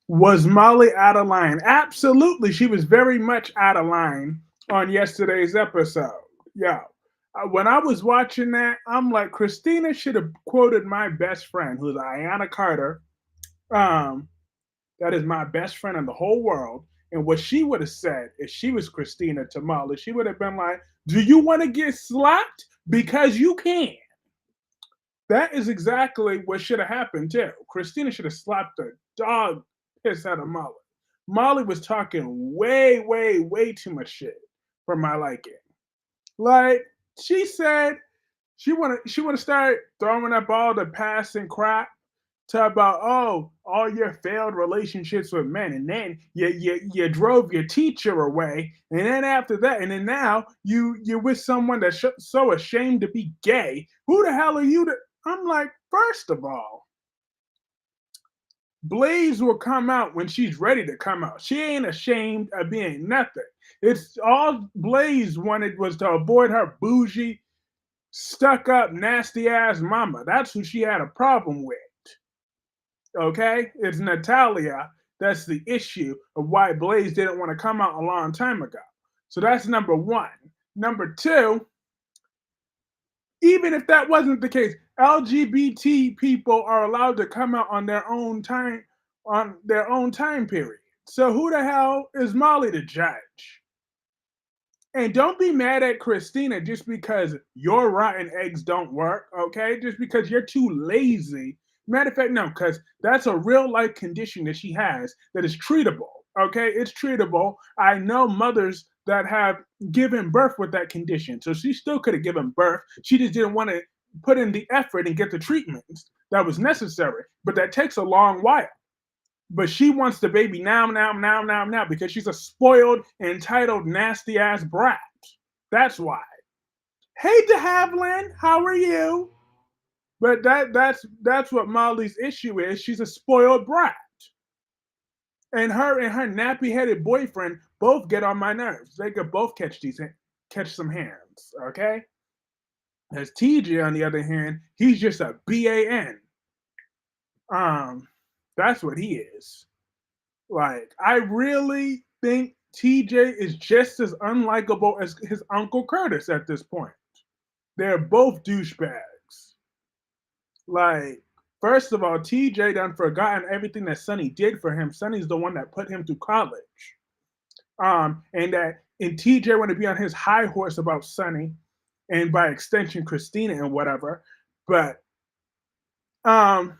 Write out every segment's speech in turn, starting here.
Was Molly out of line? Absolutely. She was very much out of line on yesterday's episode. Yeah. When I was watching that, I'm like, Christina should have quoted my best friend, who's Ayanna Carter. Um, that is my best friend in the whole world. And what she would have said if she was Christina to Molly, she would have been like, "Do you want to get slapped? Because you can." That is exactly what should have happened too. Christina should have slapped the dog piss out of Molly. Molly was talking way, way, way too much shit for my liking. Like she said, she wanna start throwing up all the past and crap to about all your failed relationships with men, and then you drove your teacher away, and then after that, and then now you're with someone that's so ashamed to be gay. Who the hell are you? I'm like, first of all, Blaze will come out when she's ready to come out. She ain't ashamed of being nothing. It's all Blaze wanted was to avoid her bougie, stuck up, nasty ass mama. That's who she had a problem with. Okay? It's Natalia that's the issue of why Blaze didn't want to come out a long time ago. So that's number one. Number two, even if that wasn't the case, LGBT people are allowed to come out on their own time period. So who the hell is Molly to judge? And don't be mad at Christina just because your rotten eggs don't work, okay? Just because you're too lazy. Matter of fact, no, because that's a real life condition that she has that is treatable, okay? It's treatable. I know mothers that have given birth with that condition. So she still could have given birth. She just didn't want to put in the effort and get the treatments that was necessary. But that takes a long while. But she wants the baby now, now, now, now, now because she's a spoiled, entitled, nasty ass brat. That's why. Hey, De Havilland, how are you? But that's what Molly's issue is. She's a spoiled brat, and her nappy headed boyfriend both get on my nerves. They could both catch some hands, okay? As TJ, on the other hand, he's just a BAN. Um, that's what he is. Like, I really think TJ is just as unlikable as his Uncle Curtis at this point. They're both douchebags. Like, first of all, TJ done forgotten everything that Sonny did for him. Sonny's the one that put him through college. And TJ want to be on his high horse about Sonny, and by extension Christina and whatever. But um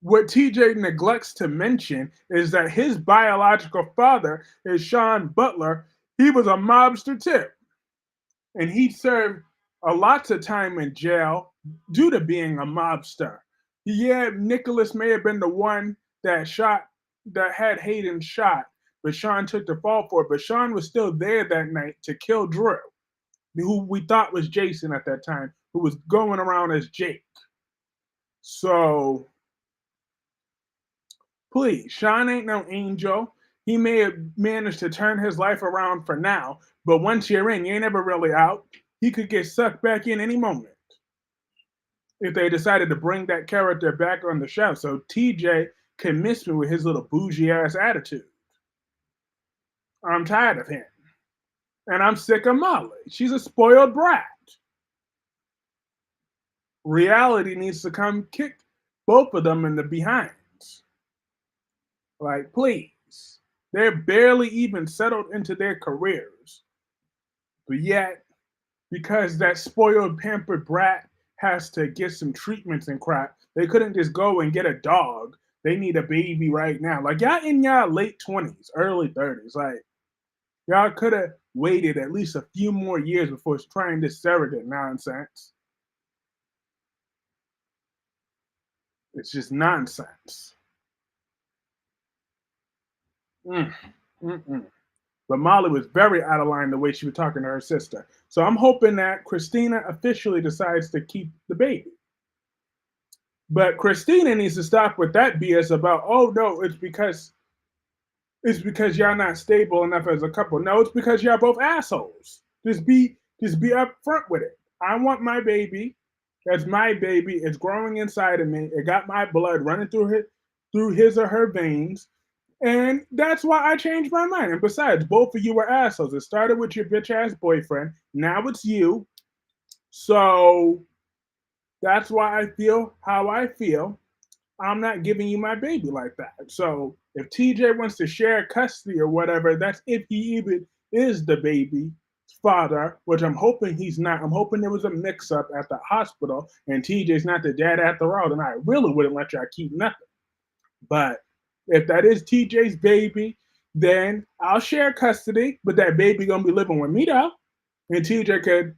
what TJ neglects to mention is that his biological father is Sean Butler. He was a mobster too, and he served a lots of time in jail due to being a mobster. Yeah, Nicholas may have been the one that had Hayden shot, but Sean took the fall for it. But Sean was still there that night to kill Drew, who we thought was Jason at that time, who was going around as Jake. So please, Sean ain't no angel. He may have managed to turn his life around for now, but once you're in, you ain't ever really out. He could get sucked back in any moment if they decided to bring that character back on the show. So TJ can miss me with his little bougie ass attitude. I'm tired of him. And I'm sick of Molly. She's a spoiled brat. Reality needs to come kick both of them in the behinds. Like, please. They're barely even settled into their careers. But yet, because that spoiled, pampered brat has to get some treatments and crap, they couldn't just go and get a dog. They need a baby right now. Like, y'all in y'all late 20s, early 30s. Like, y'all could have waited at least a few more years before trying this surrogate nonsense. It's just nonsense. Mm, mm-mm. But Molly was very out of line the way she was talking to her sister. So I'm hoping that Christina officially decides to keep the baby. But Christina needs to stop with that BS about, oh no, it's because y'all not stable enough as a couple. No, it's because y'all both assholes. Just be upfront with it. I want my baby. That's my baby. It's growing inside of me. It got my blood running through it. through his or her veins. And that's why I changed my mind. And besides, both of you were assholes. It started with your bitch ass boyfriend. Now it's you. So that's why I feel how I feel. I'm not giving you my baby like that. So if TJ wants to share custody or whatever, that's if he even is the baby father, which I'm hoping he's not. I'm hoping there was a mix up at the hospital and TJ's not the dad after all, then I really wouldn't let y'all keep nothing. But if that is TJ's baby, then I'll share custody, but that baby gonna be living with me though. And TJ could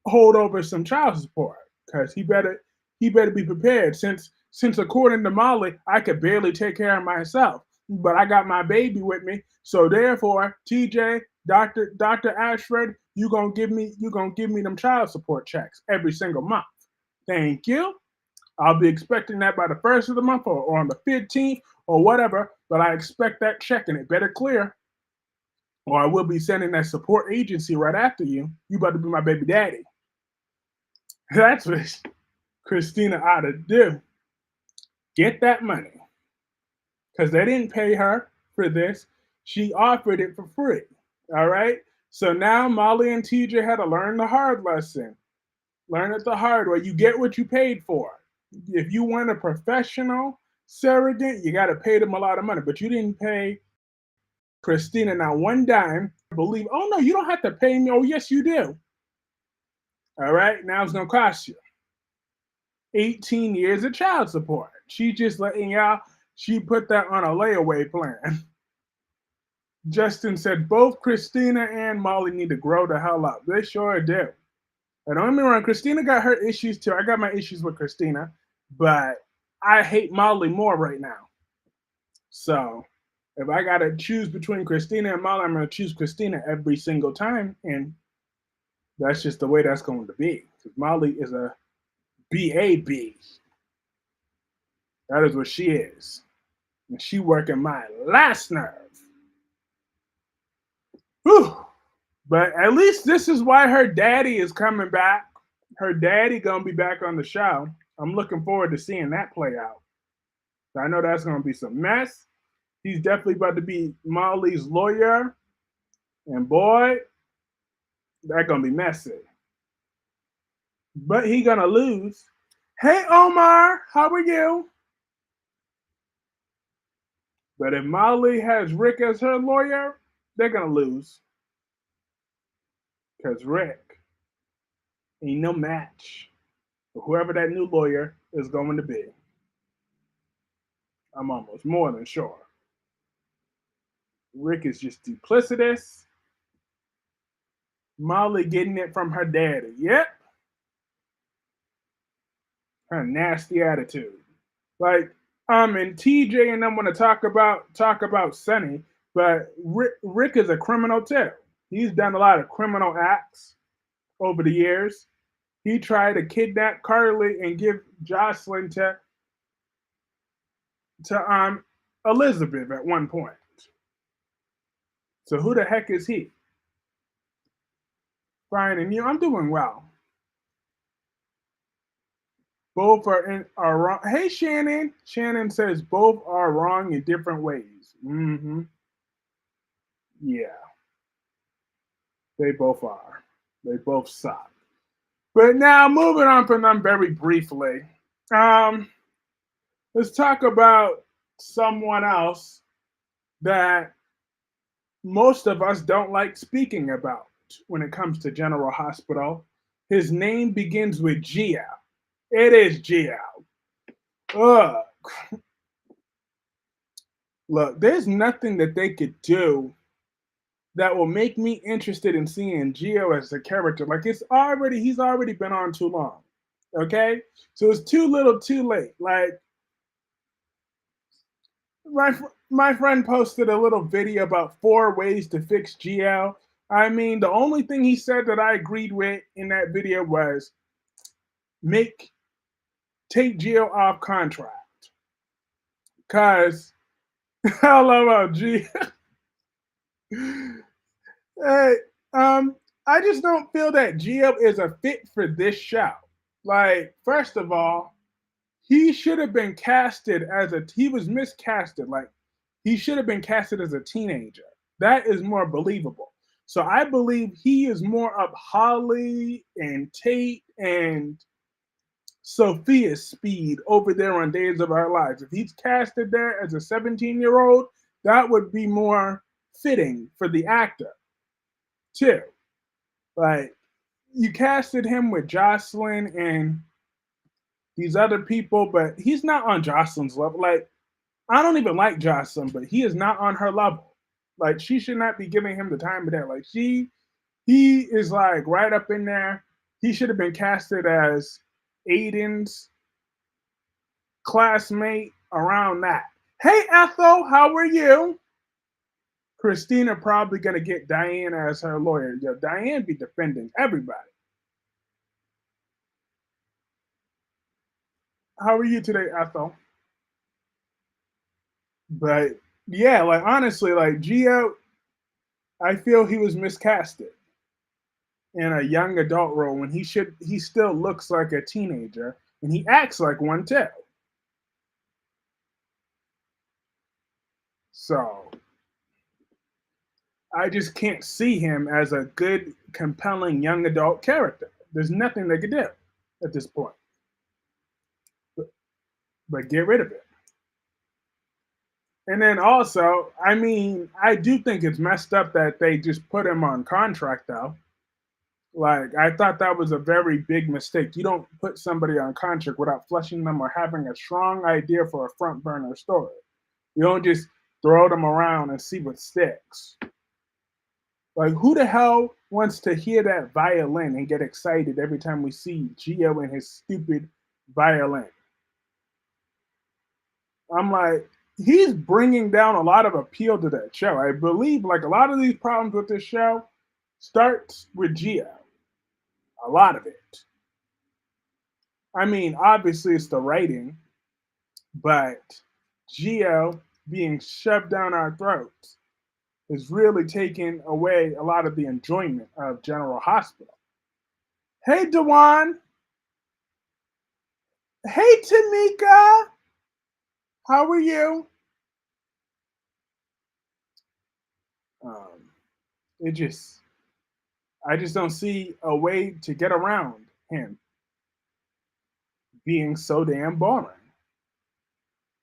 hold over some child support because he better be prepared since according to Molly, I could barely take care of myself, but I got my baby with me. So therefore, TJ, Doctor Ashford, you gonna give me them child support checks every single month. Thank you. I'll be expecting that by the first of the month or on the 15th or whatever, but I expect that check and it better clear or I will be sending that support agency right after you. You better be my baby daddy. That's what Christina ought to do. Get that money. Because they didn't pay her for this. She offered it for free. All right. So now Molly and TJ had to learn the hard lesson. Learn it the hard way. You get what you paid for. If you want a professional surrogate, you got to pay them a lot of money. But you didn't pay Christina now one dime. Believe, oh no, you don't have to pay me. Oh, yes, you do. All right. Now it's going to cost you 18 years of child support. She just letting y'all, she put that on a layaway plan. Justin said both Christina and Molly need to grow the hell up. They sure do. And don't get me wrong, Christina got her issues too. I got my issues with Christina, but I hate Molly more right now. So if I got to choose between Christina and Molly, I'm going to choose Christina every single time. And that's just the way that's going to be. Because Molly is a BAB. That is what she is. And she working my last nerve. Whew. But at least this is why her daddy is coming back. Her daddy gonna be back on the show. I'm looking forward to seeing that play out. I know that's gonna be some mess. He's definitely about to be Molly's lawyer, and boy, that's gonna be messy. But he gonna lose. Hey Omar, how are you? But if Molly has Rick as her lawyer, they're gonna lose. Because Rick ain't no match for whoever that new lawyer is going to be. I'm almost more than sure. Rick is just duplicitous. Molly getting it from her daddy. Yep. Her nasty attitude. Like, and TJ and them want to talk about Sonny, but Rick is a criminal too. He's done a lot of criminal acts over the years. He tried to kidnap Carly and give Jocelyn to Elizabeth at one point. So who the heck is he? Fine, and you, I'm doing well. Both are wrong. Hey, Shannon. Shannon says both are wrong in different ways. Mm-hmm. Yeah, they both are. They both suck. But now, moving on from them very briefly, um, let's talk about someone else that most of us don't like speaking about when it comes to General Hospital. His name begins with Gio. It is Gio. Ugh. Look, there's nothing that they could do that will make me interested in seeing Gio as a character. Like he's already been on too long. Okay? So it's too little too late. Like my my friend posted a little video about 4 ways to fix Gio. I mean, the only thing he said that I agreed with in that video was make take Gio off contract. Cause I love Gio. Hey, I just don't feel that Gio is a fit for this show. Like, first of all, he should have been casted as a he was miscasted. Like he should have been casted as a teenager. That is more believable. So I believe he is more up Holly and Tate and Sophia's speed over there on Days of Our Lives. If he's casted there as a 17-year-old, that would be more fitting for the actor too. Like you casted him with Jocelyn and these other people, but he's not on Jocelyn's level. Like I don't even like Jocelyn, but he is not on her level. Like she should not be giving him the time of day. Like he is like right up in there. He should have been casted as Aiden's classmate around that. Hey Ethel, how are you? Christina probably gonna get Diane as her lawyer. Yo, Diane be defending everybody. How are you today, Ethel? But yeah, like honestly, like Gio, I feel he was miscasted in a young adult role when he still looks like a teenager and he acts like one too. So I just can't see him as a good, compelling young adult character. There's nothing they could do at this point, but get rid of it. And then also, I mean, I do think it's messed up that they just put him on contract though. Like I thought that was a very big mistake. You don't put somebody on contract without fleshing them or having a strong idea for a front burner story. You don't just throw them around and see what sticks. Like who the hell wants to hear that violin and get excited every time we see Gio and his stupid violin? I'm like, he's bringing down a lot of appeal to that show. I believe like a lot of these problems with this show starts with Gio. A lot of it. I mean, obviously it's the writing, but Geo being shoved down our throats is really taking away a lot of the enjoyment of General Hospital. Hey, Dewan. Hey, Tanika. How are you? Um, it just, I just don't see a way to get around him being so damn boring.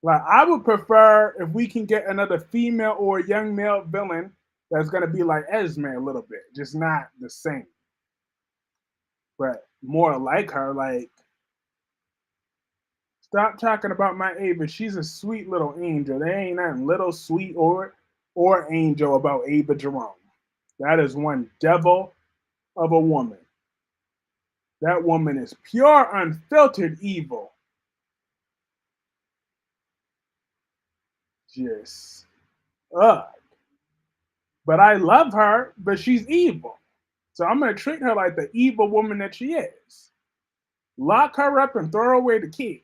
Like, I would prefer if we can get another female or young male villain that's gonna be like Esme a little bit, just not the same, but more like her. Like, stop talking about my Ava. She's a sweet little angel. There ain't nothing little, sweet, or angel about Ava Jerome. That is one devil of a woman. That woman is pure, unfiltered evil. Just ugh. But I love her, but she's evil. So I'm gonna treat her like the evil woman that she is. Lock her up and throw away the key.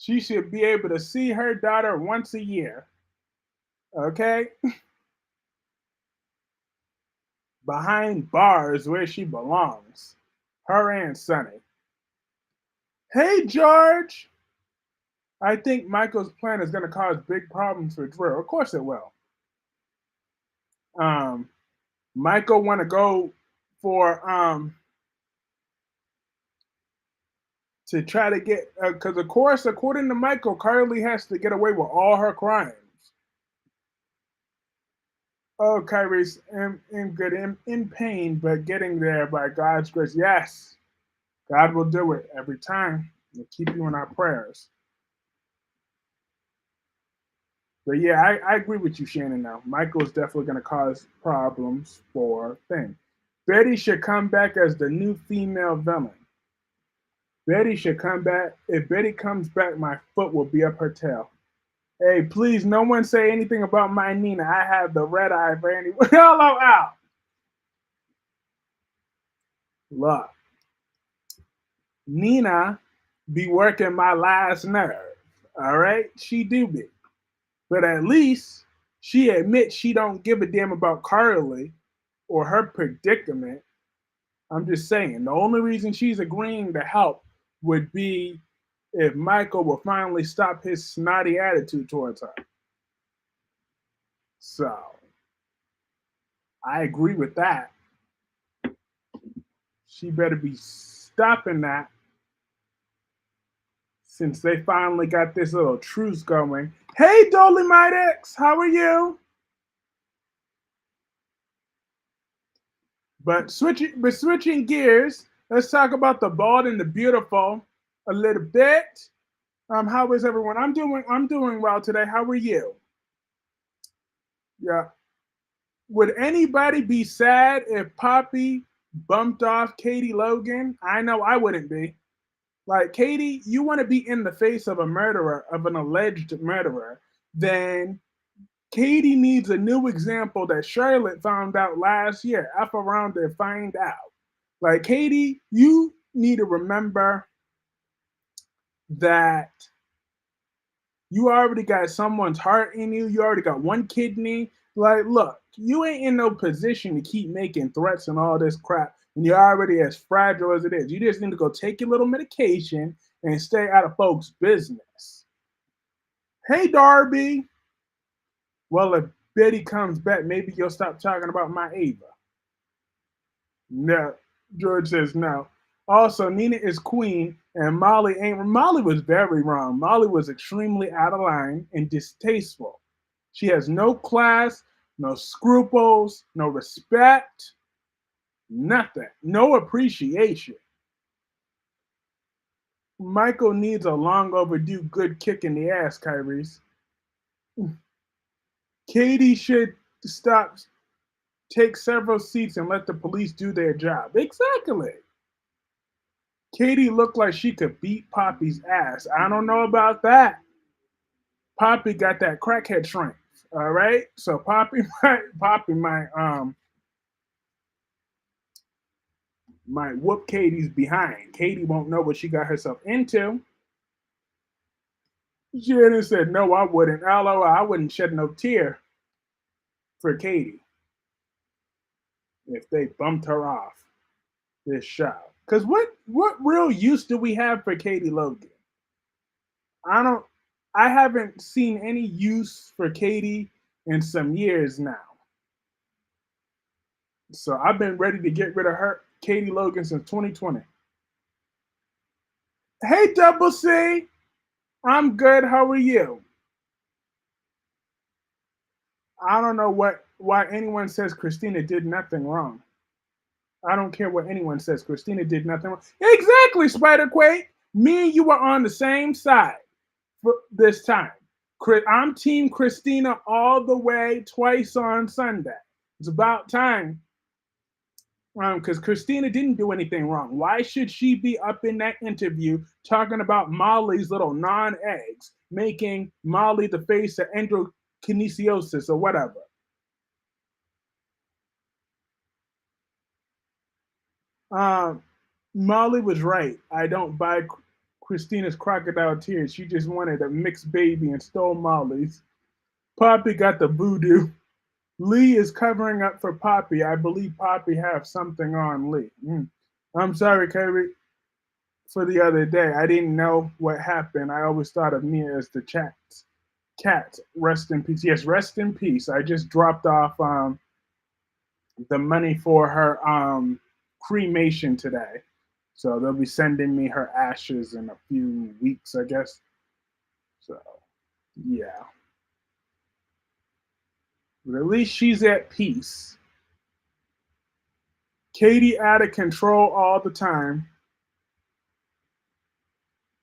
She should be able to see her daughter once a year. Okay? Behind bars where she belongs. Her and Sonny. Hey, George! I think Michael's plan is going to cause big problems for Drew. Of course it will. Um, Michael want to go for to try to get because of course according to Michael, Carly has to get away with all her crimes. Oh, Kyrie's in pain, but getting there by God's grace. Yes, God will do it every time. We'll keep you in our prayers. But yeah, I agree with you, Shannon. Now, Michael's definitely going to cause problems for Thing. Betty should come back as the new female villain. Betty should come back. If Betty comes back, my foot will be up her tail. Hey, please, no one say anything about my Nina. I have the red eye for anyone. Hello, out. Look, Nina be working my last nerve. All right, she do be, but at least she admits she don't give a damn about Carly or her predicament. I'm just saying the only reason she's agreeing to help would be if Michael will finally stop his snotty attitude towards her. So I agree with that. She better be stopping that since they finally got this little truce going. Hey, Dolomite X, how are you? But switching gears, let's talk about the bald and the beautiful a little bit. How is everyone? I'm doing well today. How are you? Yeah. Would anybody be sad if Poppy bumped off Katie Logan? I know I wouldn't be. Like, Katie, you want to be in the face of a murderer, of an alleged murderer, then Katie needs a new example that Charlotte found out last year. F around and find out. Like, Katie, you need to remember that you already got someone's heart in you. You already got one kidney. Like, look, you ain't in no position to keep making threats and all this crap when you're already as fragile as it is. You just need to go take your little medication and stay out of folks' business. Hey, Darby. Well, if Betty comes back, maybe you'll stop talking about my Ava. No. George says no. Also, Nina is queen, and Molly ain't. Molly was very wrong. Molly was extremely out of line and distasteful. She has no class, no scruples, no respect, nothing, no appreciation. Michael needs a long overdue good kick in the ass, Kyrie's. Katie should stop, take several seats, and let the police do their job. Exactly. Katie looked like she could beat Poppy's ass. I don't know about that. Poppy got that crackhead strength. All right. So Poppy might whoop Katie's behind. Katie won't know what she got herself into. Shannon said, no, I wouldn't. LOL, I wouldn't shed no tear for Katie if they bumped her off this show. Because what real use do we have for Katie Logan? I don't I haven't seen any use for Katie in some years now. So I've been ready to get rid of her, Katie Logan, since 2020. Hey, Double C, I'm good. How are you? I don't know why anyone says Christina did nothing wrong. I don't care what anyone says. Christina did nothing wrong. Exactly, Spider Quake. Me and you were on the same side for this time. I'm Team Christina all the way, twice on Sunday. It's about time. Because Christina didn't do anything wrong. Why should she be up in that interview talking about Molly's little non-eggs, making Molly the face of endokinesiosis or whatever? Um, Molly was right. I don't buy Christina's crocodile tears. She just wanted a mixed baby and stole Molly's. Poppy got the voodoo. Lee is covering up for Poppy. I believe Poppy have something on Lee. I'm sorry, Kyrie, for the other day. I didn't know what happened. I always thought of Mia as the chat's cat. Rest in peace. Yes, rest in peace. I just dropped off the money for her cremation today. So they'll be sending me her ashes in a few weeks, I guess. So, yeah. But at least she's at peace. Katie out of control all the time.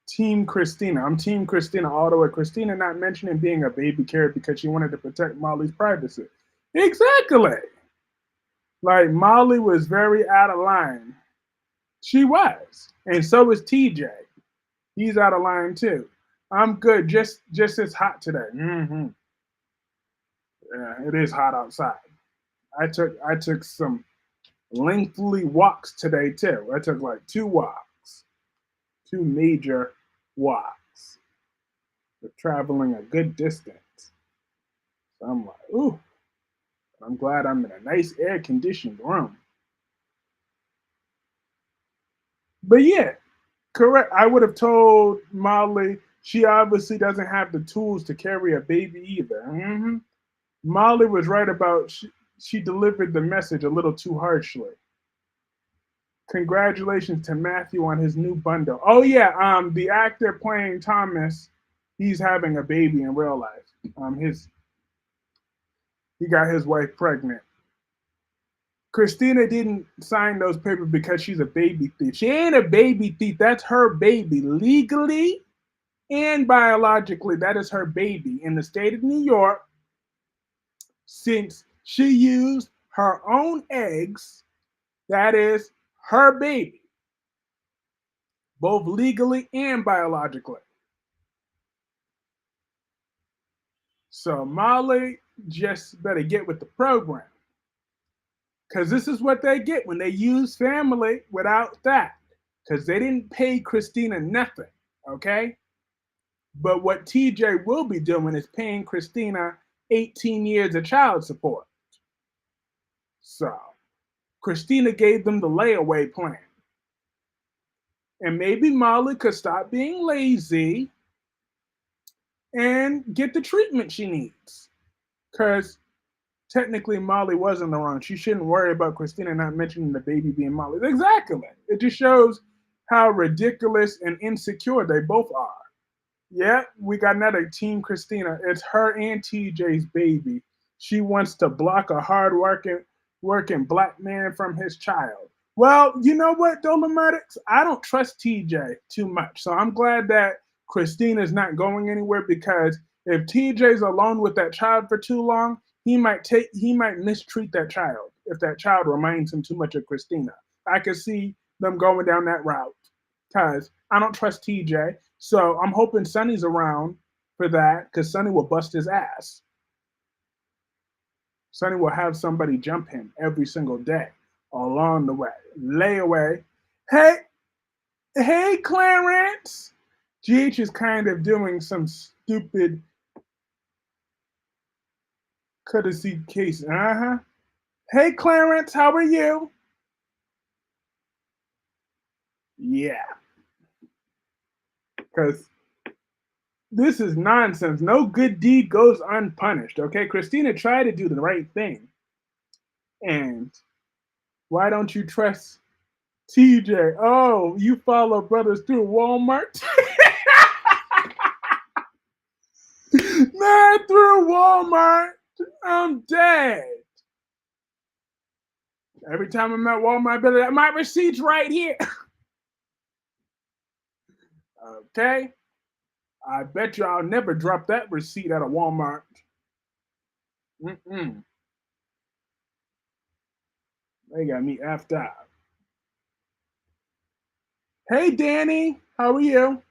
Team Christina. I'm Team Christina all the way. Christina not mentioning being a baby carrot because she wanted to protect Molly's privacy. Exactly. Like, Molly was very out of line. She was. And so is TJ. He's out of line too. I'm good. Just as hot today. Yeah, it is hot outside. I took some lengthy walks today too. I took like two walks, two major walks. We're traveling a good distance. So I'm like, ooh, I'm glad I'm in a nice air conditioned room. But yeah, Correct. I would have told Molly she obviously doesn't have the tools to carry a baby either. Molly was right about she delivered the message a little too harshly. Congratulations to Matthew on his new bundle. Oh yeah, the actor playing Thomas, he's having a baby in real life. His he got his wife pregnant. Christina didn't sign those papers because she's a baby thief. She ain't a baby thief. That's her baby. Legally and biologically, that is her baby. In the state of New York, since she used her own eggs, that is her baby, both legally and biologically. So Molly just better get with the program. Because this is what they get when they use family without that. Because they didn't pay Christina nothing. Okay? But what TJ will be doing is paying Christina 18 years of child support. So Christina gave them the layaway plan. And maybe Molly could stop being lazy and get the treatment she needs. Because technically Molly was in the wrong. She shouldn't worry about Christina not mentioning the baby being Molly. Exactly. It just shows how ridiculous and insecure they both are. Yeah, we got another Team Christina. It's her and TJ's baby. She wants to block a hard working black man from his child. Well, you know what, Dolomatics? I don't trust TJ too much. So I'm glad that Christina's not going anywhere because if TJ's alone with that child for too long, he might mistreat that child if that child reminds him too much of Christina. I could see them going down that route because I don't trust TJ. So I'm hoping Sonny's around for that because Sonny will bust his ass. Sonny will have somebody jump him every single day along the way. Lay away. Hey, hey, Clarence. GH is kind of doing some stupid courtesy case. Uh huh. Hey, Clarence, how are you? Yeah, because this is nonsense. No good deed goes unpunished. Okay, Christina tried to do the right thing, and why don't you trust TJ? Oh, you follow brothers through Walmart? Man, through Walmart. I'm dead. Every time I'm at Walmart, I better my receipt's right here. Okay? I bet you I'll never drop that receipt at a Walmart. Mm-mm. They got me effed up. Hey, Danny. How are you?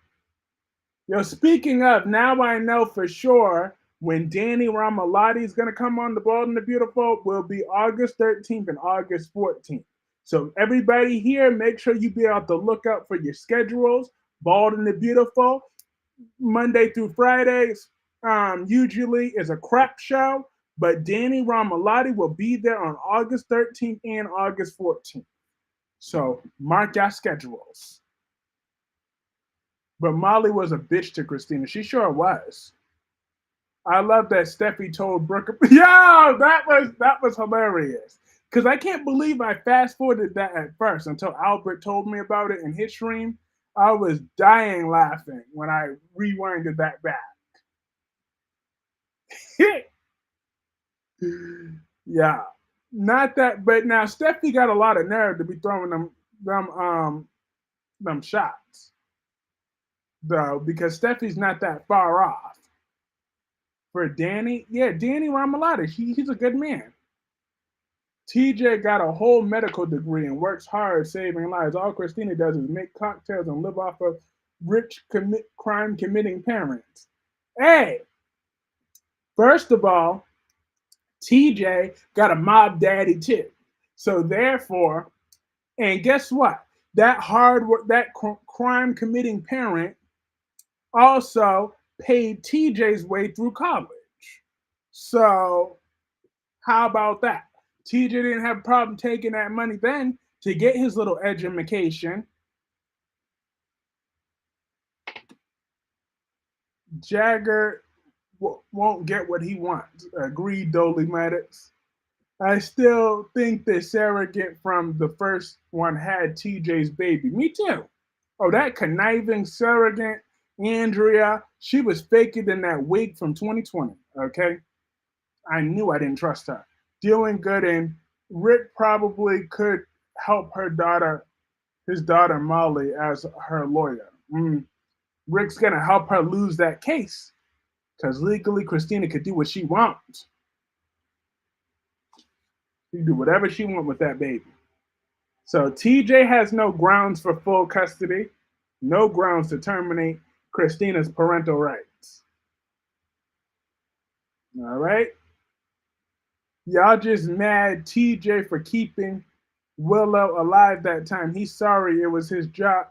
Yo, speaking of, now I know for sure when Danny Ramalotti is going to come on the Bold and the Beautiful will be August 13th and August 14th. So everybody here, make sure you be out the lookout for your schedules. Bald and the Beautiful, Monday through Fridays, usually is a crap show, but Danny Ramalotti will be there on August 13th and August 14th. So mark your schedules. But Molly was a bitch to Christina. She sure was. I love that Steffi told Brooke. Yo, that was hilarious. Because I can't believe I fast forwarded that at first until Albert told me about it in his stream. I was dying laughing when I rewinded that back. Yeah, not that. But now Steffi got a lot of nerve to be throwing them shots though, because Steffi's not that far off. For Danny, yeah, Danny Ramalotti, he's a good man. TJ got a whole medical degree and works hard saving lives. All Christina does is make cocktails and live off of rich crime committing parents. Hey, first of all, TJ got a mob daddy too. So therefore, and guess what? That hard work, that crime committing parent also paid TJ's way through college. So how about that? TJ didn't have a problem taking that money then to get his little education. Jagger won't get what he wants. Agreed, Dolly Maddox. I still think the surrogate from the first one had TJ's baby. Me too. Oh, that conniving surrogate, Andrea, she was faker than that wig from 2020. Okay? I knew I didn't trust her. Doing good, and Rick probably could help his daughter Molly, as her lawyer. Rick's gonna help her lose that case because legally Christina could do what she wants. She can do whatever she wants with that baby. So TJ has no grounds for full custody, no grounds to terminate Christina's parental rights. All right? Y'all just mad TJ for keeping Willow alive that time. He's sorry, it was his job.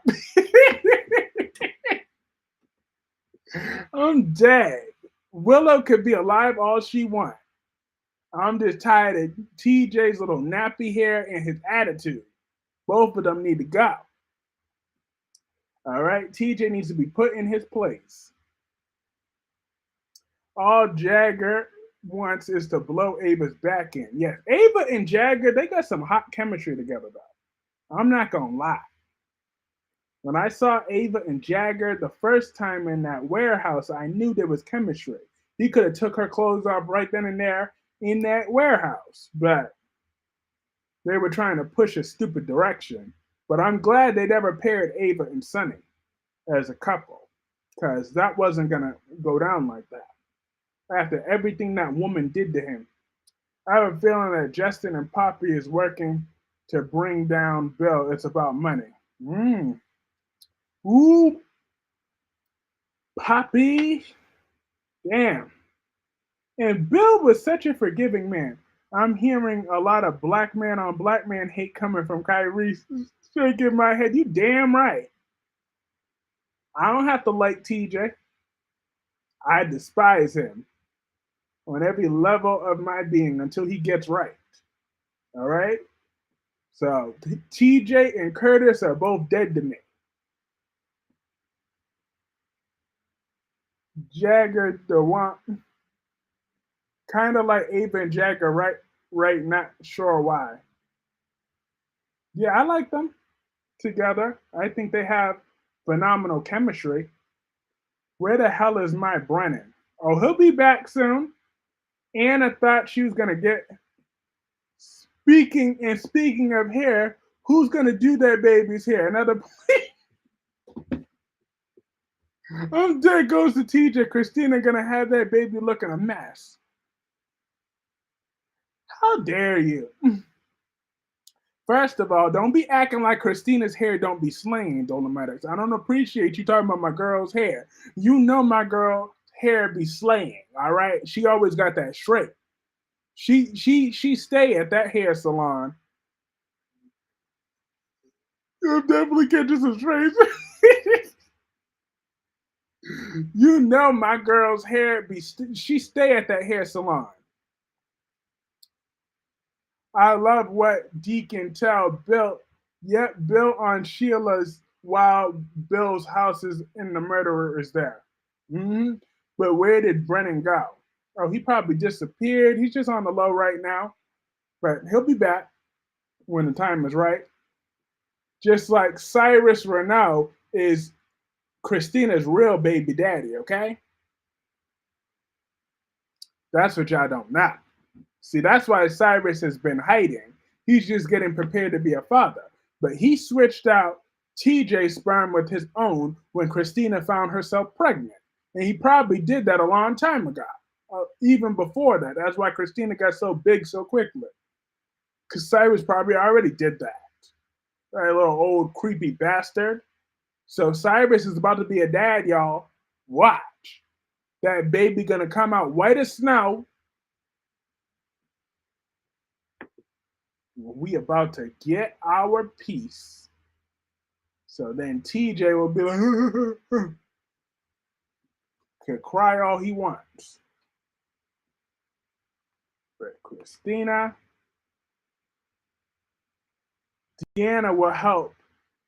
I'm dead. Willow could be alive all she wants. I'm just tired of TJ's little nappy hair and his attitude. Both of them need to go. All right? TJ needs to be put in his place. All Jagger wants is to blow Ava's back in. Yes, Ava and Jagger, they got some hot chemistry together, though. I'm not going to lie. When I saw Ava and Jagger the first time in that warehouse, I knew there was chemistry. He could have took her clothes off right then and there in that warehouse, but they were trying to push a stupid direction. But I'm glad they never paired Ava and Sunny as a couple, because that wasn't going to go down like that. After everything that woman did to him, I have a feeling that Justin and Poppy is working to bring down Bill. It's about money. Mm. Ooh, Poppy. Damn. And Bill was such a forgiving man. I'm hearing a lot of black man on black man hate coming from Kyrie. Shaking my head. You damn right. I don't have to like TJ. I despise him on every level of my being until he gets right. All right? So TJ and Curtis are both dead to me. Jagger, the one, kind of like Ava and Jagger, right? Right, not sure why. Yeah, I like them together. I think they have phenomenal chemistry. Where the hell is my Brennan? Oh, he'll be back soon. Anna thought she was gonna get. Speaking of hair, who's gonna do that baby's hair? Another. I'm dead goes to TJ. Christina gonna have that baby looking a mess. How dare you? First of all, don't be acting like Christina's hair don't be slaying, Dolometics. I don't appreciate you talking about my girl's hair. You know my girl hair be slaying, all right? She always got that straight. She stay at that hair salon. You'll definitely catch some straight. You know my girl's hair be she stay at that hair salon. I love what Deacon tell Bill. Yep, Bill on Sheila's while Bill's house is and the murderer is there. Hmm. But where did Brennan go? Oh, he probably disappeared. He's just on the low right now, but he'll be back when the time is right. Just like Cyrus Renault is Christina's real baby daddy, okay? That's what y'all don't know. See, that's why Cyrus has been hiding. He's just getting prepared to be a father. But he switched out TJ's sperm with his own when Christina found herself pregnant. And he probably did that a long time ago, even before that. That's why Christina got so big so quickly. Because Cyrus probably already did that. That little old creepy bastard. So Cyrus is about to be a dad, y'all. Watch. That baby gonna come out white as snow. We about to get our piece. So then TJ will be like, can cry all he wants. But Christina, Deanna will help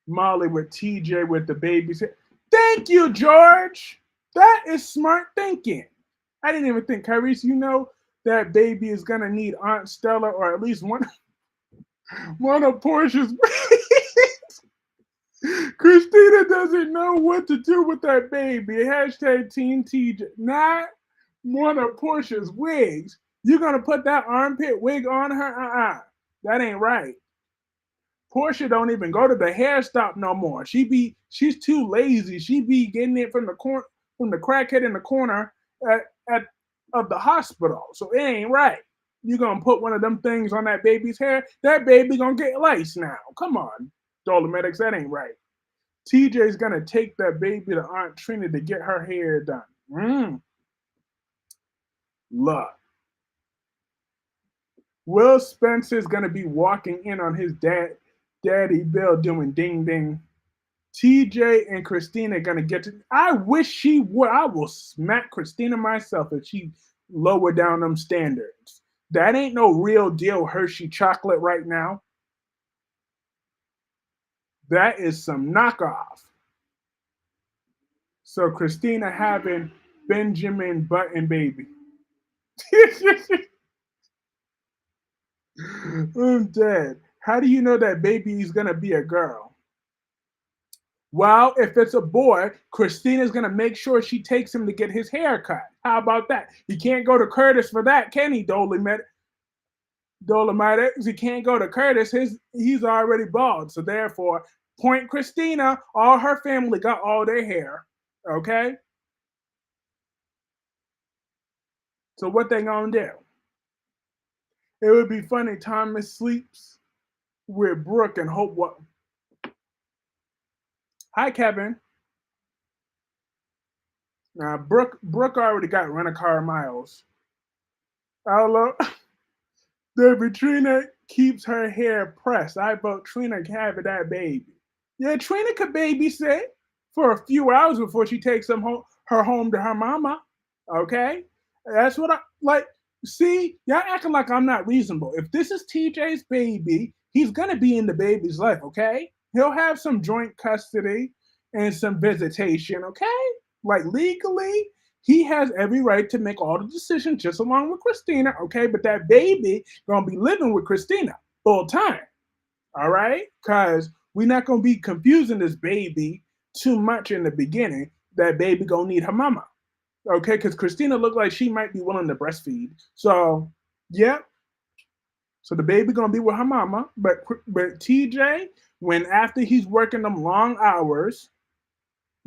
Molly with TJ with the babies. Thank you, George. That is smart thinking. I didn't even think, Kyrie, you know that baby is gonna need Aunt Stella or at least one of Portia's. Christina doesn't know what to do with that baby. Hashtag Team TJ. Not one of Portia's wigs. You're gonna put that armpit wig on her? That ain't right. Portia don't even go to the hair stop no more. She's too lazy. She be getting it from the crackhead in the corner at of the hospital. So it ain't right. You gonna put one of them things on that baby's hair? That baby gonna get lice now. Come on, Dolomedics, that ain't right. TJ's gonna take that baby to Aunt Trina to get her hair done. Look, Will Spencer's gonna be walking in on his daddy Bill doing ding ding. TJ and Christina gonna get to. I wish she would. I will smack Christina myself if she lower down them standards. That ain't no real deal Hershey chocolate right now. That is some knockoff. So Christina having Benjamin Button baby. I'm dead. How do you know that baby is gonna be a girl? Well, if it's a boy, Christina's gonna make sure she takes him to get his hair cut. How about that? He can't go to Curtis for that, can he, Dolomite? He can't go to Curtis. He's already bald. So therefore, point Christina. All her family got all their hair. Okay. So what they gonna do? It would be funny. Thomas sleeps with Brooke and Hope. What? Hi, Kevin. Now Brooke already got rent a car miles. Hello. The Trina keeps her hair pressed. I vote Trina having that baby. Yeah, Trina could babysit for a few hours before she takes her home to her mama. Okay, that's what I like. See, y'all acting like I'm not reasonable. If this is TJ's baby, he's gonna be in the baby's life. Okay, he'll have some joint custody and some visitation. Okay, like legally, he has every right to make all the decisions just along with Christina. Okay, but that baby gonna be living with Christina full time. All right, because we're not gonna be confusing this baby too much in the beginning. That baby gonna need her mama. Okay, because Christina looked like she might be willing to breastfeed. So, yeah. So the baby gonna be with her mama, but TJ, when after he's working them long hours,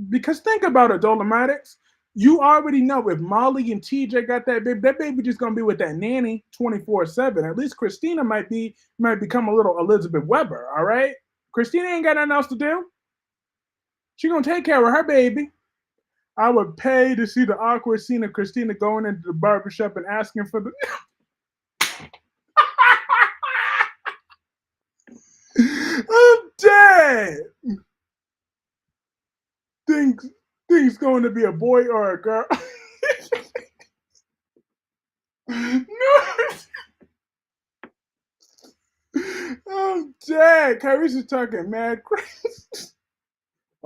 because think about it, Dolomatics. You already know if Molly and TJ got that baby just gonna be with that nanny 24/7. At least Christina might become a little Elizabeth Weber. All right, Christina ain't got nothing else to do. She gonna take care of her baby. I would pay to see the awkward scene of Christina going into the barbershop and asking for the. I'm dead. Things things going to be a boy or a girl. No. I'm dead. Kyrie's is talking mad crazy.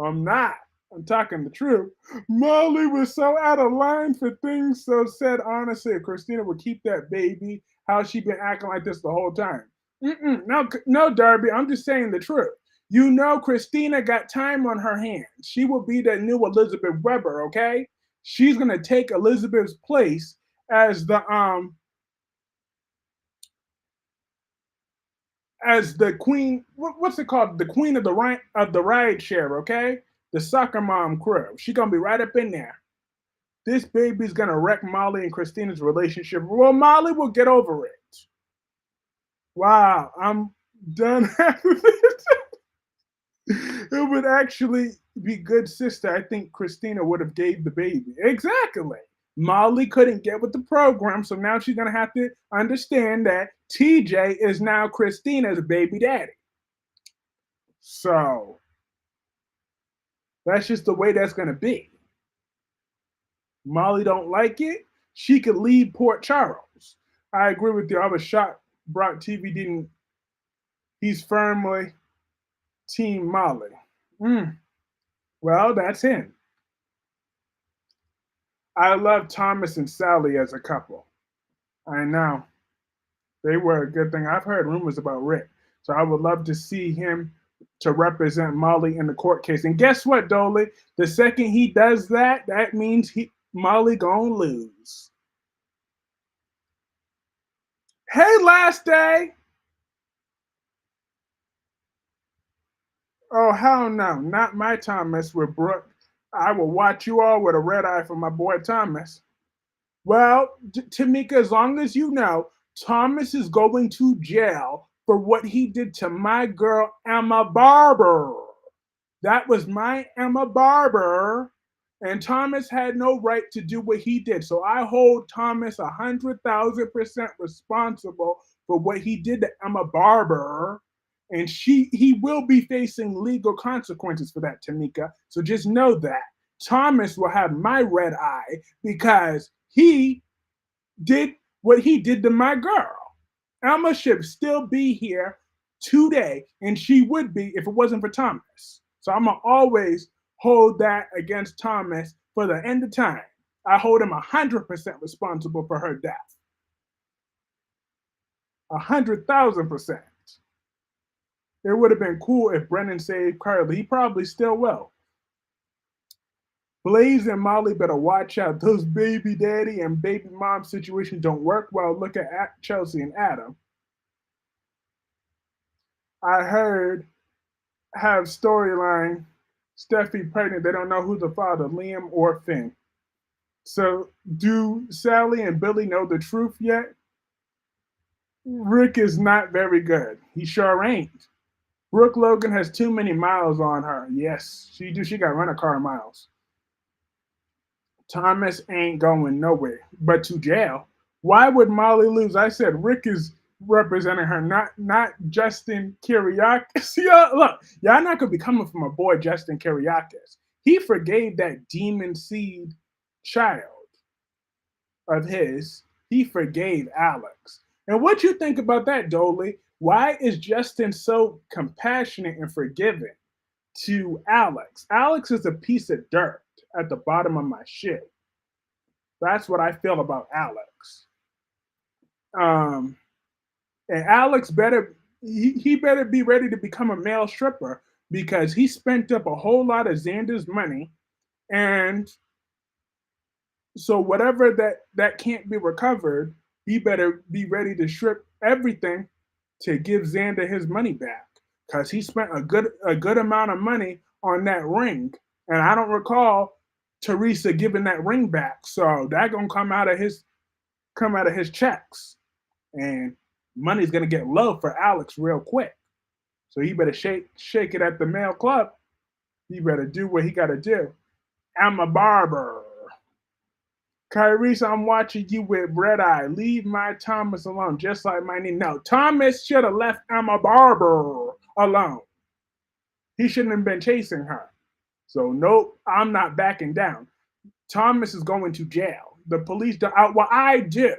I'm not. I'm talking the truth. Molly was so out of line for things so said honestly if Christina would keep that baby, how she been acting like this the whole time. No, no, Darby. I'm just saying the truth. You know, Christina got time on her hands. She will be the new Elizabeth Weber. Okay, she's gonna take Elizabeth's place as the queen. What's it called? The queen of the ride share. Okay, the soccer mom crew. She gonna be right up in there. This baby's gonna wreck Molly and Christina's relationship. Well, Molly will get over it. Wow, I'm done after this. It would actually be good, sister. I think Christina would have gave the baby. Exactly. Molly couldn't get with the program, so now she's gonna have to understand that TJ is now Christina's baby daddy. So that's just the way that's gonna be. Molly don't like it. She could leave Port Charles. I agree with you. I was shocked Brock TV didn't. He's firmly Team Molly. Mm, well, that's him. I love Thomas and Sally as a couple. I know. They were a good thing. I've heard rumors about Rick. So I would love to see him to represent Molly in the court case. And guess what, Dolly? The second he does that, that means Molly gonna lose. Hey, last day. Oh, hell no. Not my Thomas with Brooke. I will watch you all with a red eye for my boy Thomas. Well, Tamika, as long as you know, Thomas is going to jail for what he did to my girl, Emma Barber. That was my Emma Barber. And Thomas had no right to do what he did. So I hold Thomas 100,000% responsible for what he did to Emma Barber. And he will be facing legal consequences for that, Tamika. So just know that. Thomas will have my red eye because he did what he did to my girl. Emma should still be here today, and she would be if it wasn't for Thomas. So I'm gonna always hold that against Thomas for the end of time. I hold him 100% responsible for her death. 100,000%. It would have been cool if Brennan saved Carly. He probably still will. Blaze and Molly better watch out. Those baby daddy and baby mom situations don't work well. Look at Chelsea and Adam. I heard have storyline Steffi pregnant. They don't know who's the father, Liam or Finn. So do Sally and Billy know the truth yet? Rick is not very good. He sure ain't. Brooke Logan has too many miles on her. Yes, she do. She got rent a car miles. Thomas ain't going nowhere but to jail. Why would Molly lose? I said Rick is representing her, not Justin Kiriakis. Yeah, look, y'all not gonna be coming from a boy Justin Kiriakis. He forgave that demon seed child of his. He forgave Alex. And what you think about that, Dolly? Why is Justin so compassionate and forgiving to Alex? Alex is a piece of dirt at the bottom of my shit. That's what I feel about Alex. Um, and Alex better he better be ready to become a male stripper because he spent up a whole lot of Xander's money, and so whatever that can't be recovered, he better be ready to strip everything to give Xander his money back because he spent a good amount of money on that ring, and I don't recall Teresa giving that ring back, so that gonna come out of his checks, and money's gonna get low for Alex real quick. So he better shake it at the male club. He better do what he gotta do. I'm a barber. Kyrese, I'm watching you with red eye. Leave my Thomas alone, just like my knee. No, Thomas should have left Emma Barber alone. He shouldn't have been chasing her. So nope, I'm not backing down. Thomas is going to jail. The police do what I do.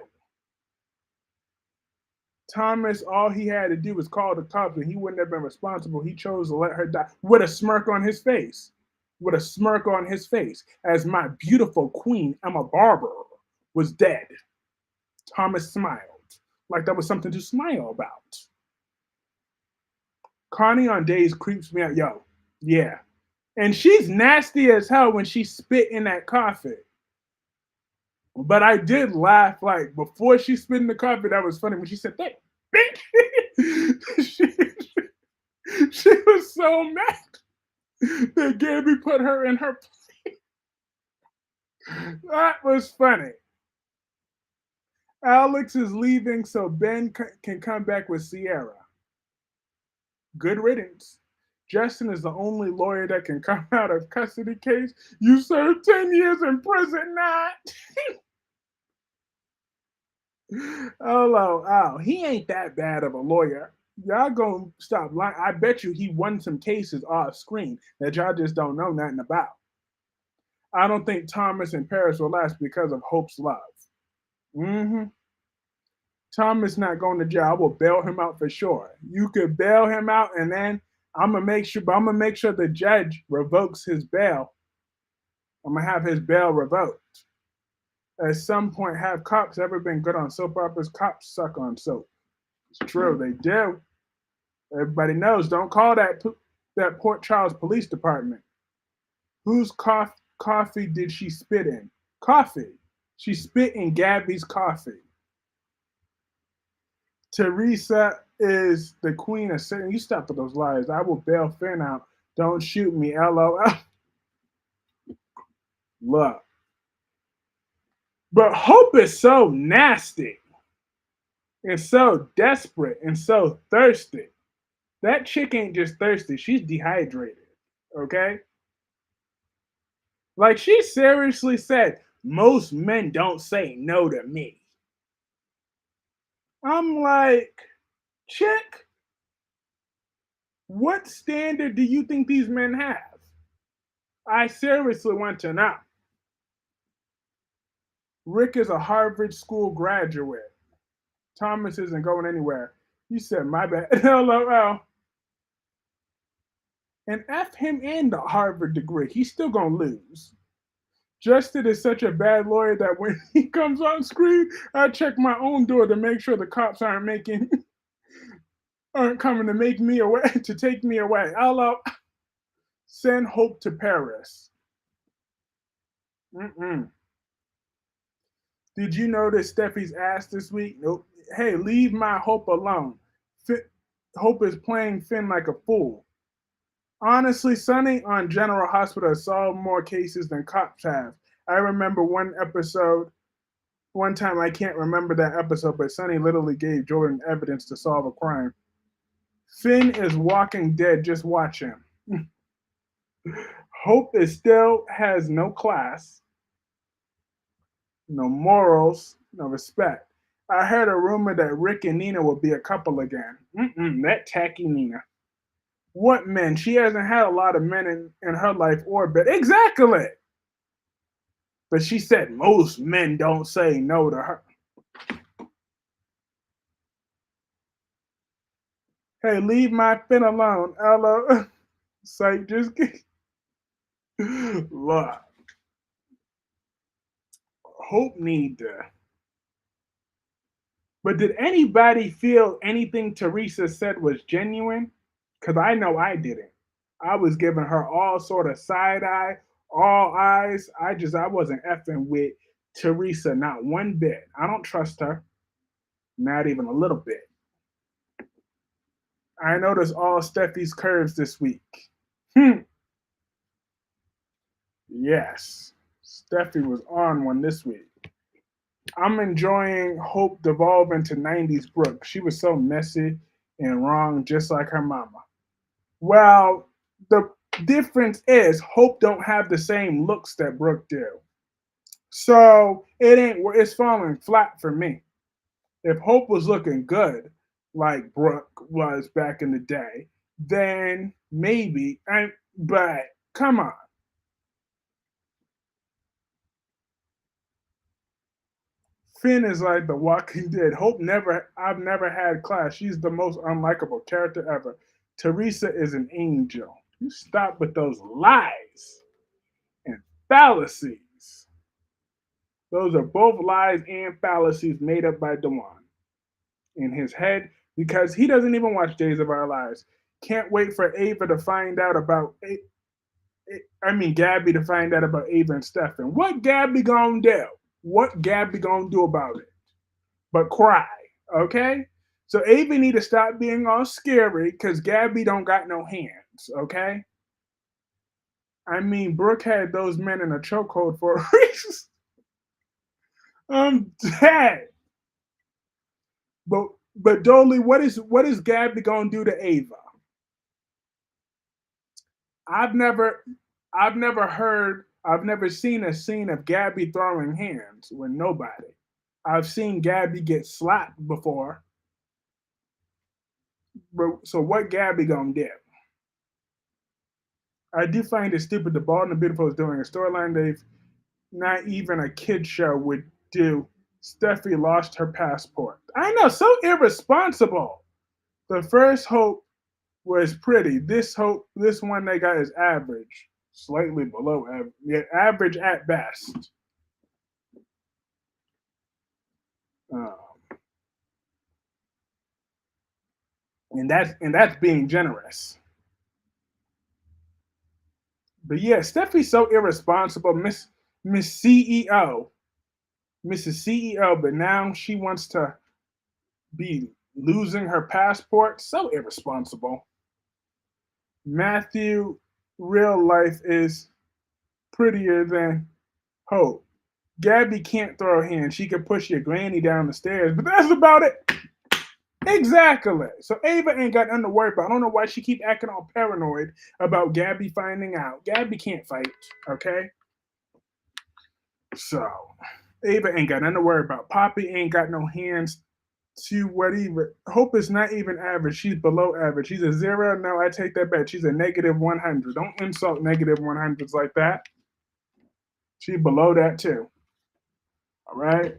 Thomas, all he had to do was call the cops and he wouldn't have been responsible. He chose to let her die with a smirk on his face. With a smirk on his face, as my beautiful queen, Emma Barber, was dead. Thomas smiled, like that was something to smile about. Connie on days creeps me out. Yo, yeah. And she's nasty as hell when she spit in that coffee. But I did laugh, like, before she spit in the coffee, that was funny when she said that. she, she was so mad that Gabby put her in her place. That was funny. Alex is leaving so Ben can come back with Sierra. Good riddance. Justin is the only lawyer that can come out of custody case. You served 10 years in prison, not. Oh, he ain't that bad of a lawyer. Y'all gonna stop lying. I bet you he won some cases off screen that y'all just don't know nothing about. I don't think Thomas and Paris will last because of Hope's love. Mm-hmm. Thomas not going to jail. I will bail him out for sure. You could bail him out, and then I'm gonna make sure the judge revokes his bail. I'm gonna have his bail revoked. At some point, have cops ever been good on soap operas? Cops suck on soap. It's true, they do. Everybody knows. Don't call that Port Charles Police Department. Whose coffee did she spit in? Coffee. She spit in Gabby's coffee. Teresa is the queen of saying, you stop with those lies. I will bail Finn out. Don't shoot me, LOL. Look. But Hope is so nasty and so desperate and so thirsty. That chick ain't just thirsty, she's dehydrated. Okay? Like she seriously said, most men don't say no to me. I'm like, chick, what standard do you think these men have? I seriously want to know. Rick is a Harvard School graduate. Thomas isn't going anywhere. You said, my bad. LOL. And F him and the Harvard degree. He's still going to lose. Justin is such a bad lawyer that when he comes on screen, I check my own door to make sure the cops aren't coming to make me away to take me away. I'll send Hope to Paris. Mm-mm. Did you notice Steffi's ass this week? Nope. Hey, leave my Hope alone. Hope is playing Finn like a fool. Honestly, Sonny on General Hospital has solved more cases than cops have. I remember one time I can't remember that episode, but Sonny literally gave Jordan evidence to solve a crime. Finn is walking dead, just watch him. Hope is still has no class, no morals, no respect. I heard a rumor that Rick and Nina will be a couple again. That tacky Nina. What men? She hasn't had a lot of men in her life or bed. Exactly. But she said most men don't say no to her. Hey, leave my Finn alone. Hello. Say, just look. Hope need to. But did anybody feel anything Teresa said was genuine? Because I know I didn't. I was giving her all sort of side eye, all eyes. I wasn't effing with Teresa, not one bit. I don't trust her, not even a little bit. I noticed all Steffi's curves this week. Yes, Steffi was on one this week. I'm enjoying Hope devolve into 90s Brooke. She was so messy and wrong, just like her mama. Well, the difference is Hope don't have the same looks that Brooke do. So it's falling flat for me. If Hope was looking good, like Brooke was back in the day, then maybe. But come on. Finn is like the Walking Dead. I've never had class. She's the most unlikable character ever. Teresa is an angel. You stop with those lies and fallacies. Those are both lies and fallacies made up by Dewan in his head because he doesn't even watch Days of Our Lives. Can't wait for Ava to find out about. Gabby to find out about Ava and Stefan. What Gabby gonna do? What Gabby gonna do about it? But cry, okay? So Ava need to stop being all scary because Gabby don't got no hands, okay? Brooke had those men in a chokehold for a reason. I'm dead. But but Dolly, what is Gabby gonna do to Ava? I've never I've never heard I've never seen a scene of Gabby throwing hands with nobody. I've seen Gabby get slapped before. But so what Gabby gonna do? I do find it stupid the Bald and the Beautiful is doing a storyline they've not even a kid show would do. Steffi lost her passport. I know, so irresponsible. The first Hope was pretty. This one they got is average, slightly below average, yeah, average at best. Um, and that's being generous. But yeah, Steffi's so irresponsible, Miss CEO, Mrs. CEO. But now she wants to be losing her passport. So irresponsible. Matthew, real life is prettier than Hope. Gabby can't throw a hand. She can push your granny down the stairs, but that's about it. Exactly. So Ava ain't got nothing to worry about. I don't know why she keep acting all paranoid about Gabby finding out. Gabby can't fight, okay? So Ava ain't got nothing to worry about. Poppy ain't got no hands to what even. Hope is not even average. She's below average. She's a zero. No, I take that back. She's a negative 100. Don't insult negative 100s like that. She's below that too. All right.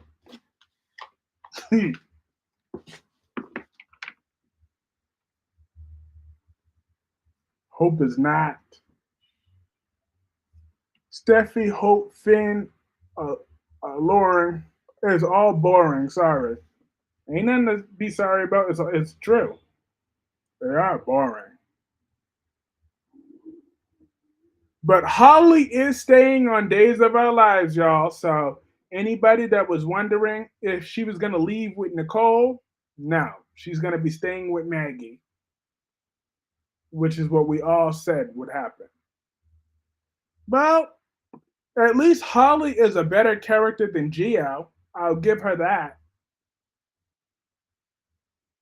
Hope is not. Steffi, Hope, Finn, uh, Lauren is all boring. Sorry. Ain't nothing to be sorry about. It's true. They are boring. But Holly is staying on Days of Our Lives, y'all. So anybody that was wondering if she was going to leave with Nicole, no. She's going to be staying with Maggie, which is what we all said would happen. Well, at least Holly is a better character than Gio. I'll give her that.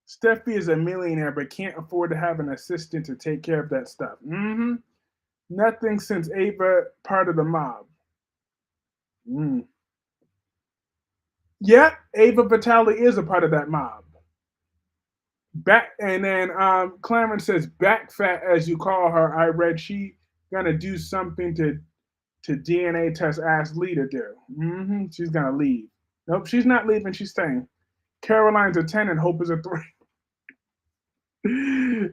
Steffi is a millionaire but can't afford to have an assistant to take care of that stuff. Mm-hmm. Nothing since Ava part of the mob. Mm. Yep, Ava Vitale is a part of that mob. Back and then Clarence says back fat as you call her. I read she gonna do something to DNA test ask Lee to do. She's gonna leave. Nope, she's not leaving. She's staying. Caroline's a 10 and Hope is a 3.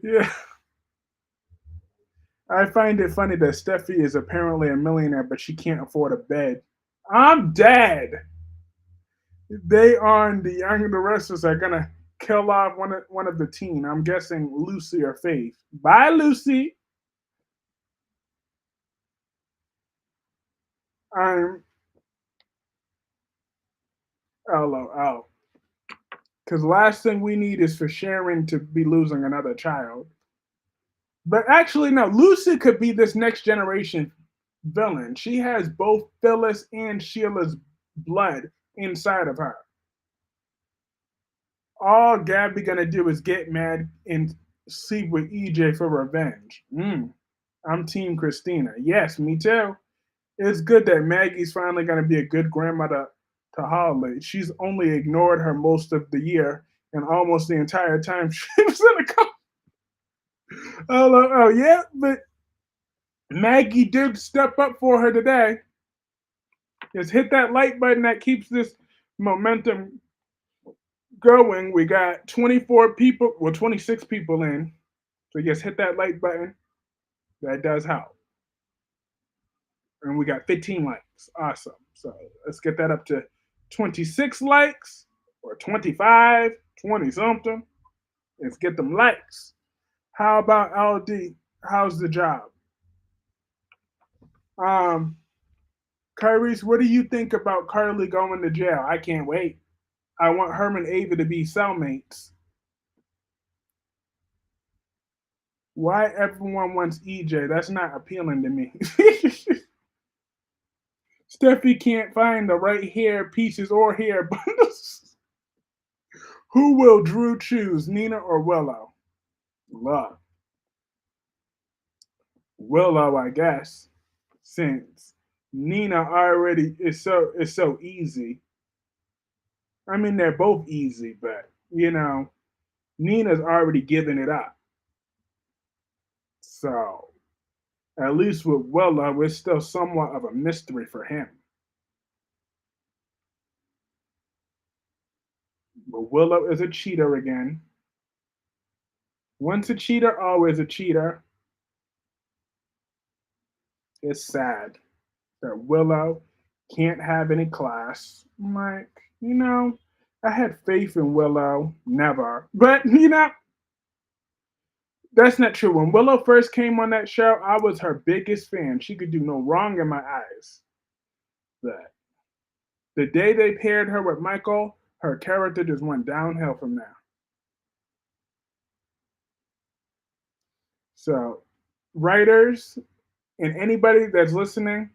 Yeah. I find it funny that Steffi is apparently a millionaire, but she can't afford a bed. I'm dead. They on the Young and the Restless are gonna kill off one of the team. I'm guessing Lucy or Faith. Bye, Lucy. I'm LOL. Because last thing we need is for Sharon to be losing another child. But actually, no. Lucy could be this next generation villain. She has both Phyllis and Sheila's blood inside of her. All Gabby gonna do is get mad and sleep with EJ for revenge. I'm Team Christina. Yes, me too. It's good that Maggie's finally gonna be a good grandmother to Holly. She's only ignored her most of the year and almost the entire time she was in the car. Oh, yeah, but Maggie did step up for her today. Just hit that like button that keeps this momentum going. We got 24 people, well, 26 people in. So just hit that like button. That does help. And we got 15 likes. Awesome. So let's get that up to 26 likes or 25, 20 something. Let's get them likes. How about LD? How's the job? Um, Kyrese, what do you think about Carly going to jail? I can't wait. I want Herman and Ava to be cellmates. Why everyone wants EJ? That's not appealing to me. Steffi can't find the right hair pieces or hair bundles. Who will Drew choose, Nina or Willow? Love. Willow, I guess, since Nina already is so easy. I mean, they're both easy, but Nina's already given it up. So at least with Willow, it's still somewhat of a mystery for him. But Willow is a cheater again. Once a cheater, always a cheater. It's sad that Willow can't have any class. I'm like, you know, I had faith in Willow. Never. But, you know, that's not true. When Willow first came on that show, I was her biggest fan. She could do no wrong in my eyes. But the day they paired her with Michael, her character just went downhill from there. So, writers and anybody that's listening,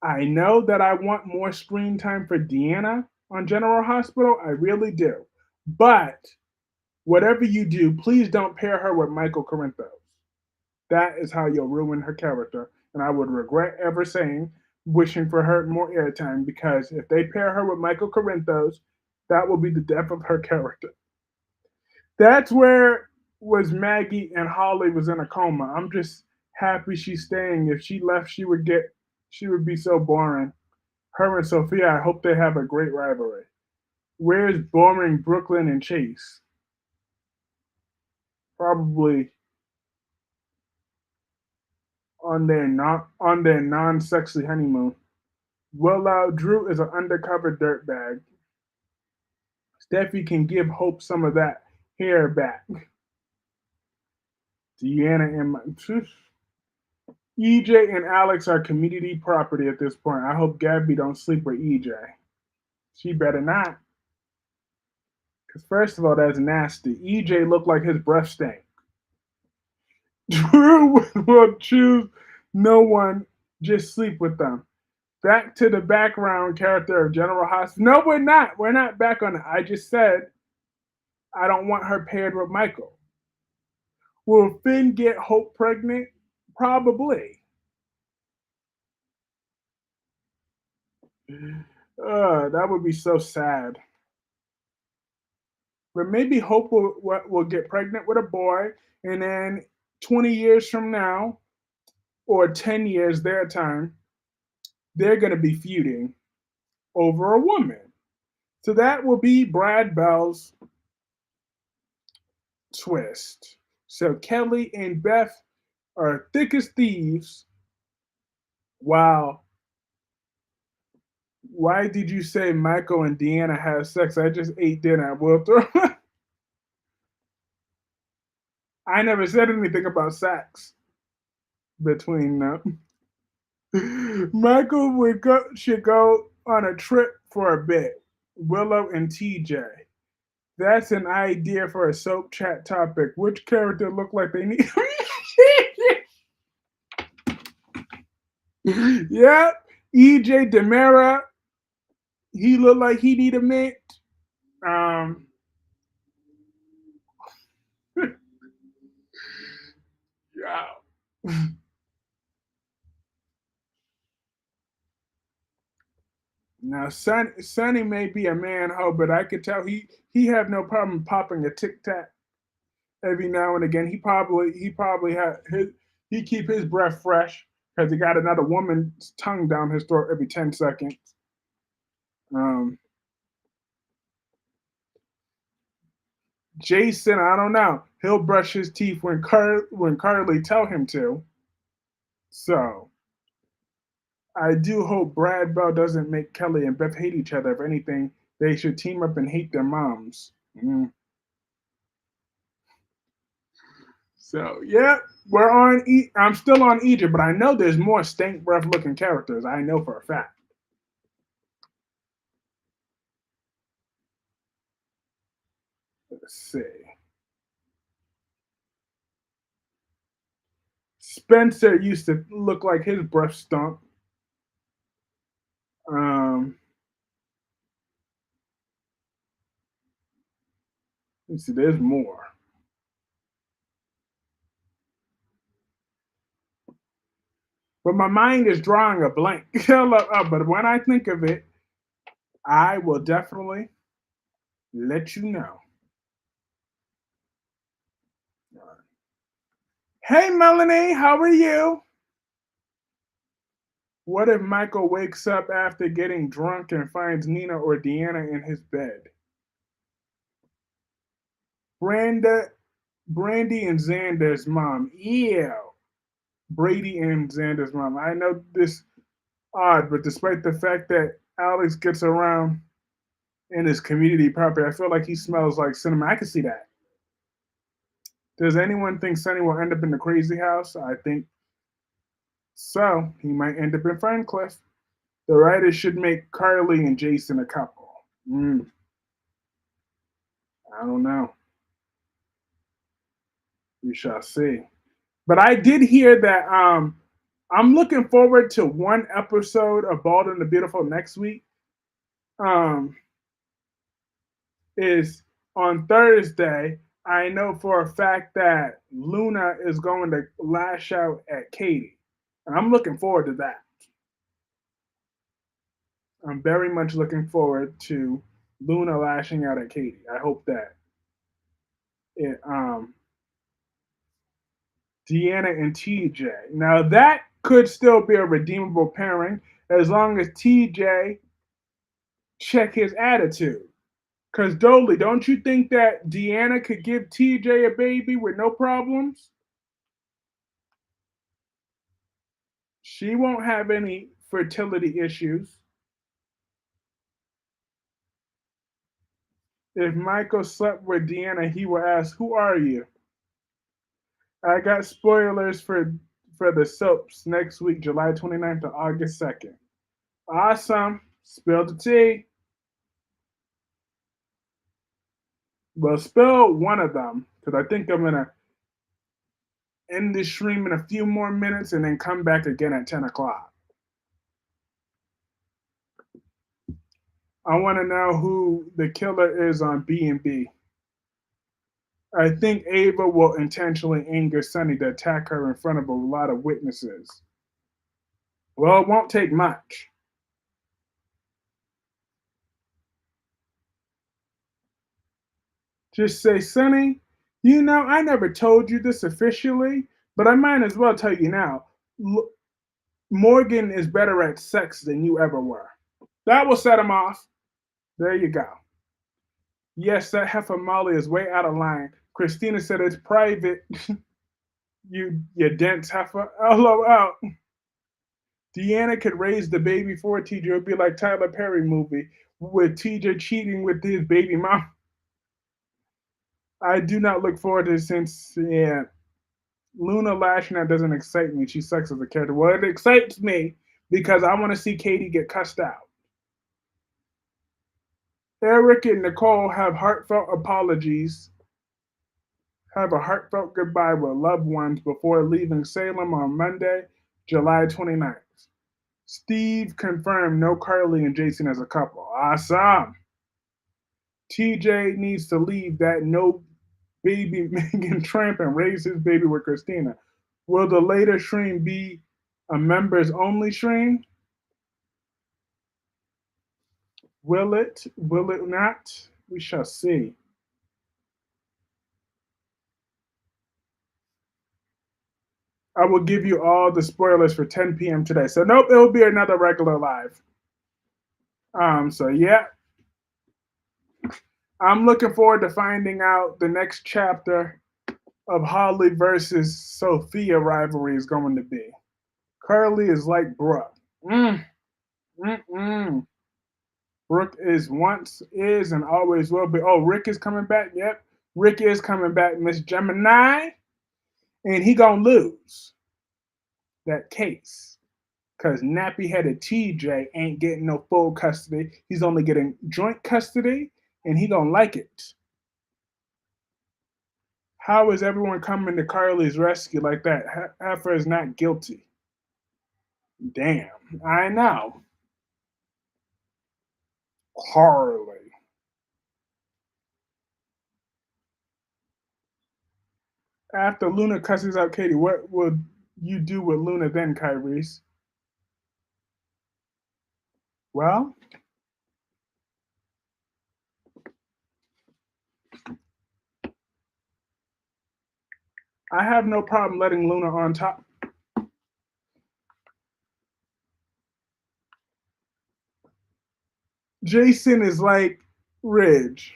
I know that I want more screen time for Deanna on General Hospital. I really do. But whatever you do, please don't pair her with Michael Corinthos. That is how you'll ruin her character. And I would regret ever saying, wishing for her more airtime, because if they pair her with Michael Corinthos, that will be the death of her character. That's where was Maggie and Holly was in a coma. I'm just happy she's staying. If she left, she would be so boring. Her and Sophia, I hope they have a great rivalry. Where's boring Brooklyn and Chase? Probably on their non-sexy honeymoon. Willow Drew is an undercover dirtbag. Steffi can give Hope some of that hair back. Deanna and EJ and Alex are community property at this point. I hope Gabby don't sleep with EJ. She better not. Because first of all, that's nasty. EJ looked like his breath stank. Drew will choose no one, just sleep with them. Back to the background character of General Hospital. No, we're not. We're not back on it. I just said I don't want her paired with Michael. Will Finn get Hope pregnant? Probably. That would be so sad. But maybe Hope will get pregnant with a boy, and then 20 years from now, or 10 years their time, they're going to be feuding over a woman. So that will be Brad Bell's twist. So Kelly and Beth are thick as thieves. Wow. Why did you say Michael and Deanna have sex? I just ate dinner. Well, I never said anything about sex between them. Michael should go on a trip for a bit. Willow and TJ. That's an idea for a soap chat topic. Which character look like they need? Yep. EJ Demera. He looked like he need a mint. Um. Yeah. Now, Sonny may be a man hoe, but I could tell he have no problem popping a tic tac every now and again. He probably he keep his breath fresh because he got another woman's tongue down his throat every 10 seconds. Um, Jason, I don't know. He'll brush his teeth when Carly tell him to. So I do hope Brad Bell doesn't make Kelly and Beth hate each other. If anything, they should team up and hate their moms. Mm. So yeah, we're on. I'm still on Egypt, but I know there's more stank breath looking characters. I know for a fact. Let's see. Spencer used to look like his breath stunk. Um, let's see. There's more, but my mind is drawing a blank. But when I think of it, I will definitely let you know. Hey, Melanie, how are you? What if Michael wakes up after getting drunk and finds Nina or Deanna in his bed? Branda, Brandy and Xander's mom. Yeah, Brady and Xander's mom. I know this odd, but despite the fact that Alex gets around in his community property. I feel like he smells like cinnamon. I can see that. Does anyone think Sonny will end up in the crazy house? I think so. He might end up in Ferncliff. The writers should make Carly and Jason a couple. I don't know. We shall see. But I did hear that I'm looking forward to one episode of Bald and the Beautiful next week. Um, is on Thursday. I know for a fact that Luna is going to lash out at Katie. And I'm looking forward to that. I'm very much looking forward to Luna lashing out at Katie. I hope that it Deanna and TJ. Now that could still be a redeemable pairing as long as TJ check his attitude. Cause Dolly, don't you think that Deanna could give TJ a baby with no problems? She won't have any fertility issues. If Michael slept with Deanna, he will ask, "Who are you?" I got spoilers for the soaps next week, July 29th to August 2nd. Awesome. Spill the tea. Well, spill one of them because I think I'm gonna end this stream in a few more minutes and then come back again at 10 o'clock. I want to know who the killer is on B&B. I think Ava will intentionally anger Sunny to attack her in front of a lot of witnesses. Well, it won't take much. Just say, Sunny, you know, I never told you this officially, but I might as well tell you now. Morgan is better at sex than you ever were. That will set him off. There you go. Yes, that heifer Molly is way out of line. Christina said it's private. You dense heifer. LOL. Deanna could raise the baby for TJ. It would be like Tyler Perry movie with TJ cheating with his baby mom. I do not look forward to it since Luna lashing out doesn't excite me. She sucks as a character. Well, it excites me because I want to see Katie get cussed out. Eric and Nicole have a heartfelt goodbye with loved ones before leaving Salem on Monday, July 29th. Steve confirmed no Carly and Jason as a couple. Awesome. TJ needs to leave that no baby Megan Tramp and raise his baby with Christina. Will the later stream be a members only stream? Will it? Will it not? We shall see. I will give you all the spoilers for 10 p.m. today. So nope, it will be another regular live. So yeah, I'm looking forward to finding out the next chapter of Holly versus Sophia rivalry is going to be. Carly is like Brooke. Mm, mm. Brooke is and always will be. Oh, Rick is coming back. Yep, Rick is coming back, Miss Gemini, and he gonna lose that case because nappy-headed TJ ain't getting no full custody. He's only getting joint custody, and he gonna like it. How is everyone coming to Carly's rescue like that? Heifer is not guilty. Damn, I know. Carly. After Luna cusses out Katie, what would you do with Luna then, Kyrese? Well, I have no problem letting Luna on top. Jason is like Ridge.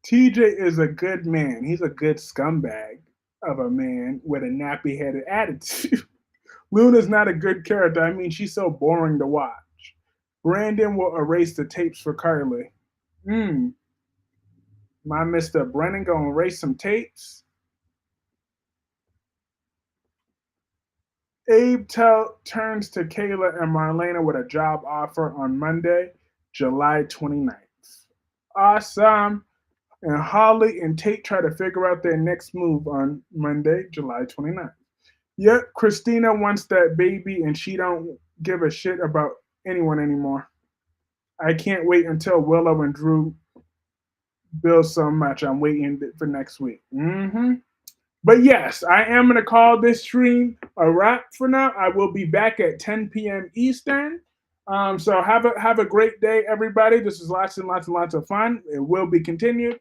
TJ is a good man. He's a good scumbag of a man with a nappy headed attitude. Luna's not a good character. I mean, she's so boring to watch. Brandon will erase the tapes for Carly. Mm, my Mr. Brennan gonna erase some tapes. Abe turns to Kayla and Marlena with a job offer on Monday, July 29th. Awesome. And Holly and Tate try to figure out their next move on Monday, July 29th. Yep, Christina wants that baby and she don't give a shit about anyone anymore. I can't wait until Willow and Drew build so much. I'm waiting for next week. But yes, I am going to call this stream a wrap for now. I will be back at 10 p.m. Eastern. So have a great day, everybody. This is lots and lots and lots of fun. It will be continued.